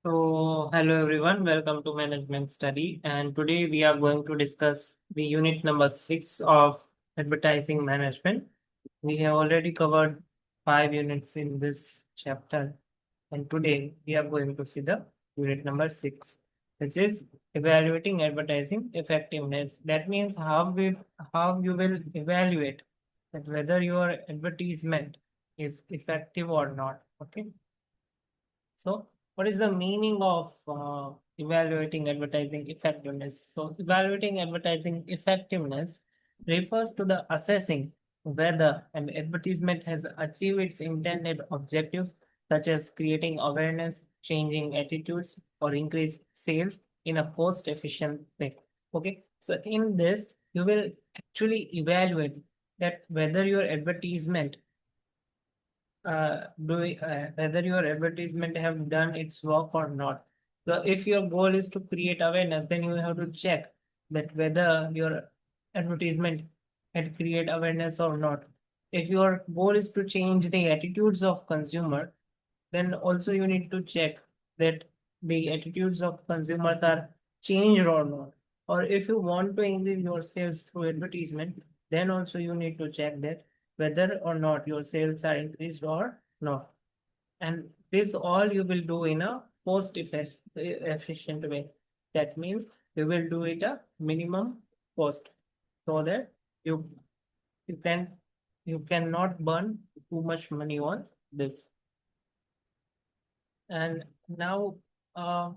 Hello everyone, welcome to Management Study. And today we are going to discuss the unit number 6 of advertising management. We have already covered 5 units in this chapter, and today we are going to see the unit number 6, which is evaluating advertising effectiveness. That means how you will evaluate that whether your advertisement is effective or not. Okay. So, what is the meaning of evaluating advertising effectiveness? So, evaluating advertising effectiveness refers to the assessing whether an advertisement has achieved its intended objectives, such as creating awareness, changing attitudes, or increase sales in a cost efficient way. Okay, so in this, you will actually evaluate that whether your advertisement whether your advertisement have done its work or not. So if your goal is to create awareness, then you have to check that whether your advertisement had create awareness or not. If your goal is to change the attitudes of consumer, then also you need to check that the attitudes of consumers are changed or not. Or if you want to increase your sales through advertisement, then also you need to check that whether or not your sales are increased or not. And this all you will do in a efficient way. That means you will do it a minimum cost so that you you can you cannot burn too much money on this. And now, uh,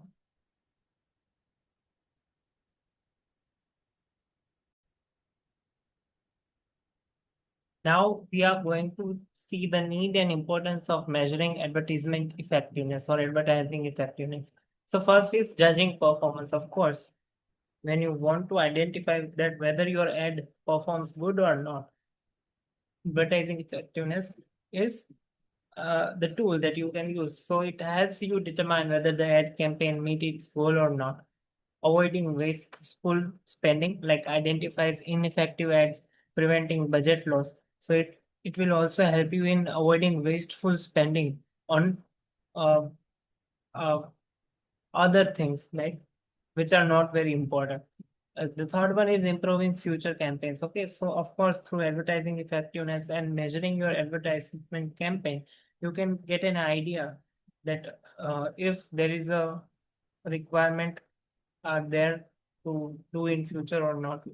now we are going to see the need and importance of measuring advertisement effectiveness or advertising effectiveness. So first is judging performance, of course. When you want to identify that whether your ad performs good or not, advertising effectiveness is the tool that you can use. So it helps you determine whether the ad campaign meet its goal or not. Avoiding wasteful spending, like identifies ineffective ads, preventing budget loss. So it will also help you in avoiding wasteful spending on uh, uh, other things like which are not very important. The third one is improving future campaigns. Okay, so of course, through advertising effectiveness and measuring your advertisement campaign, you can get an idea that if there is a requirement are there to do in future or not.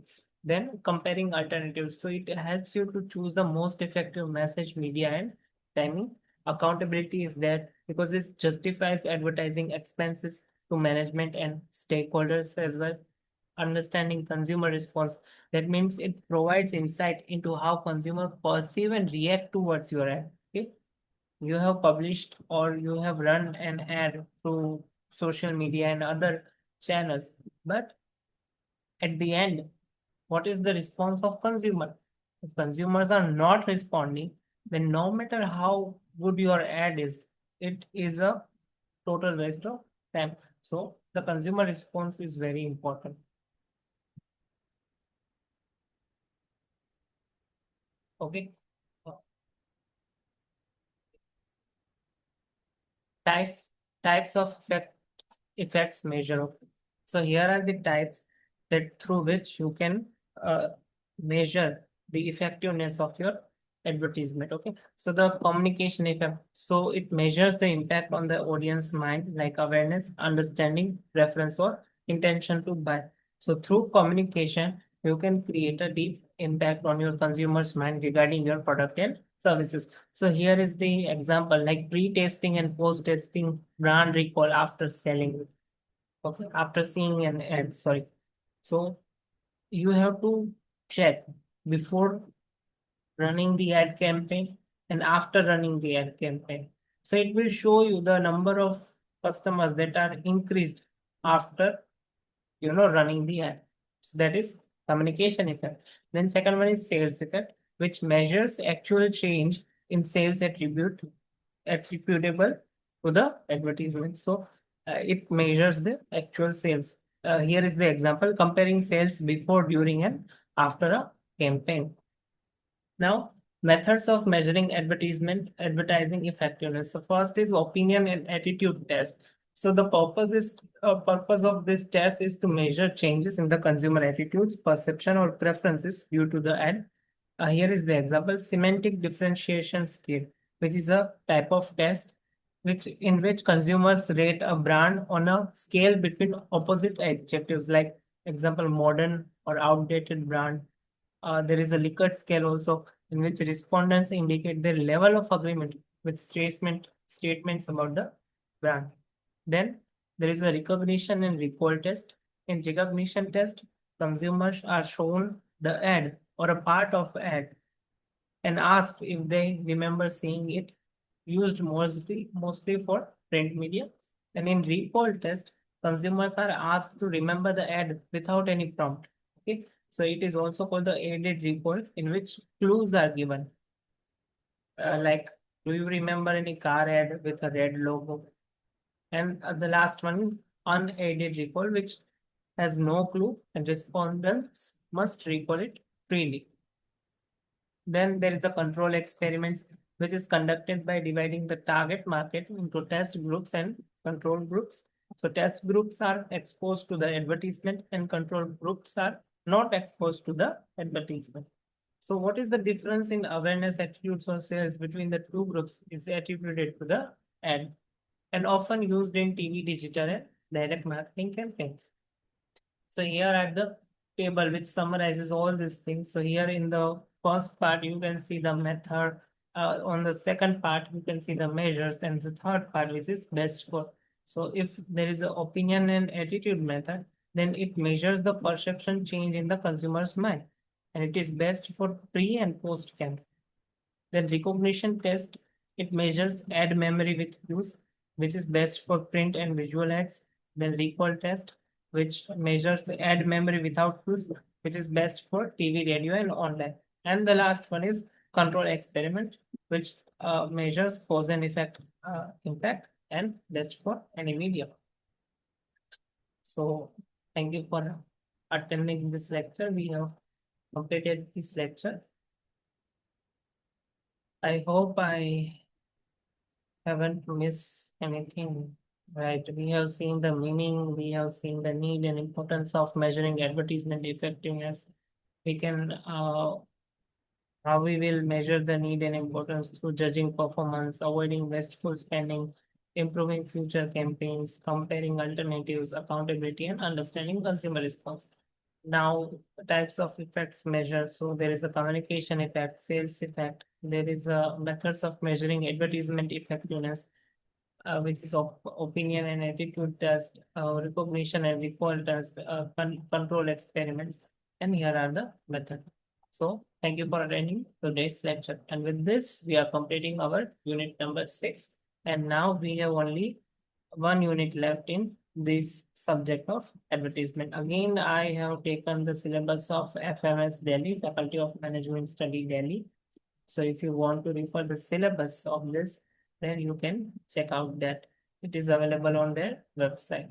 Then comparing alternatives. So it helps you to choose the most effective message, media, and timing. Accountability is there because it justifies advertising expenses to management and stakeholders as well. Understanding consumer response. That means it provides insight into how consumer perceive and react towards your ad. Okay. You have published or you have run an ad through social media and other channels, but at the end, what is the response of consumer? If consumers are not responding, then no matter how good your ad is, it is a total waste of time. So the consumer response is very important. Okay. Uh, Type, types of effects measure. So here are the types that through which you can uh, measure the effectiveness of your advertisement. Okay, so the communication effect. So it measures the impact on the audience mind, like awareness, understanding, preference, or intention to buy. So through communication, you can create a deep impact on your consumer's mind regarding your product and services. So here is the example like pre-testing and post-testing brand recall after selling. Okay, after seeing an ad, sorry. So you have to check before running the ad campaign and after running the ad campaign. So it will show you the number of customers that are increased after running the ad. So that is communication effect. Then second one is sales effect, which measures actual change in sales attributable to the advertisement. So it measures the actual sales. Here is the example comparing sales before, during, and after a campaign. Now, methods of measuring advertising effectiveness. So first is opinion and attitude test. So the purpose of this test is to measure changes in the consumer attitudes, perception, or preferences due to the ad. Here is the example: semantic differentiation scale, which is a type of test in which consumers rate a brand on a scale between opposite adjectives, like example modern or outdated brand. There is a Likert scale also, in which respondents indicate their level of agreement with statements about the brand. Then there is a recognition and recall test. In recognition test, consumers are shown the ad or a part of ad and asked if they remember seeing it used mostly for print media. And in recall test, consumers are asked to remember the ad without any prompt. Okay, so it is also called the aided recall, in which clues are given. Like, do you remember any car ad with a red logo? And the last one is unaided recall, which has no clue and respondents must recall it freely. Then there is a control experiment, which is conducted by dividing the target market into test groups and control groups. So test groups are exposed to the advertisement and control groups are not exposed to the advertisement. So what is the difference in awareness, attitudes, or sales between the two groups is attributed to the ad and often used in TV, digital, and direct marketing campaigns. So here at the table, which summarizes all these things. So here in the first part, you can see the method. On the second part, you can see the measures, and the third part, which is best for. So if there is an opinion and attitude method, then it measures the perception change in the consumer's mind, and it is best for pre and post campaign. Then recognition test, it measures ad memory with cues, which is best for print and visual ads. Then recall test, which measures the ad memory without cues, which is best for TV, radio, and online. And the last one is control experiment, which measures cause and effect impact and best for any media. So thank you for attending this lecture. We have completed this lecture. I hope I haven't missed anything, right? We have seen the meaning, we have seen the need and importance of measuring advertisement effectiveness. We can, how we will measure the need and importance through judging performance, avoiding wasteful spending, improving future campaigns, comparing alternatives, accountability, and understanding consumer response. Now, types of effects measure. So there is a communication effect, sales effect. There is a methods of measuring advertisement effectiveness, which is opinion and attitude test, recognition and recall test, control experiments, and here are the methods. So thank you for attending today's lecture. And with this, we are completing our unit number 6. And now we have only one unit left in this subject of advertisement. Again, I have taken the syllabus of FMS Delhi, Faculty of Management Study Delhi. So if you want to refer the syllabus of this, then you can check out that. It is available on their website.